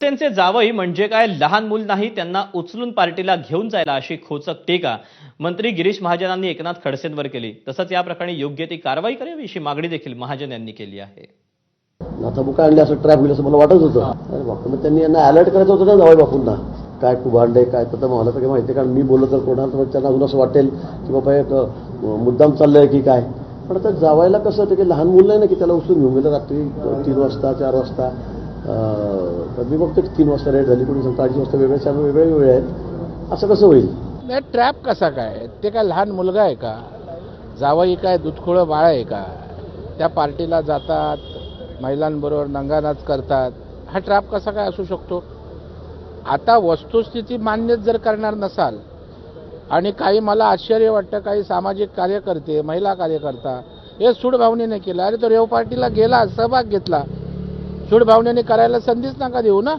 त्यांचे जावई म्हणजे काय लहान मूल नाही, त्यांना उचलून पार्टीला घेऊन जायला, अशी खोचक टीका मंत्री गिरीश महाजनांनी एकनाथ खडसेंवर केली. तसंच या प्रकरणी योग्य ती कारवाई करावी अशी मागणी देखील महाजन यांनी केली आहे. आता बुका आणले असं ट्रॅप होईल असं मला वाटत होतं. अरे बापू, मग त्यांनी यांना अलर्ट करायचं होतं ना जावई बापूंना. काय कुभांडे काय तर मला तर काही माहिती, कारण मी बोललो तर कोणाला तर त्यांना अजून असं वाटेल की बाबा एक मुद्दाम चाललंय की काय. पण आता जावायला कसं होतं की लहान मुलं नाही ना, की त्याला उचलून घेऊन गेलं रात्री 3 वाजता 4 वाजता. तर मी बघतो 3 वाजता रेट झाली, कोणी सांगता 2:30 वाजता वेगळे, 4 वेगळे वेळ आहेत. असं कसं होईल? नाही, ट्रॅप कसा काय? ते काय लहान मुलगा आहे का? जावई काय दूधखोळं बाळ आहे का? त्या पार्टीला जातात, महिलांबरोबर नंगानाच करतात. हा ट्रॅप कसा काय असू शकतो? आता वस्तुस्थिती मान्य जर करणार नसाल, आणि काही मला आश्चर्य वाटतं, काही सामाजिक कार्यकर्ते, महिला कार्यकर्ता हे सूड भावनेने केलं. अरे तो रेव पार्टीला गेला, सहभाग घेतला, सूड भावनेने करायला संधीच नका देऊ ना.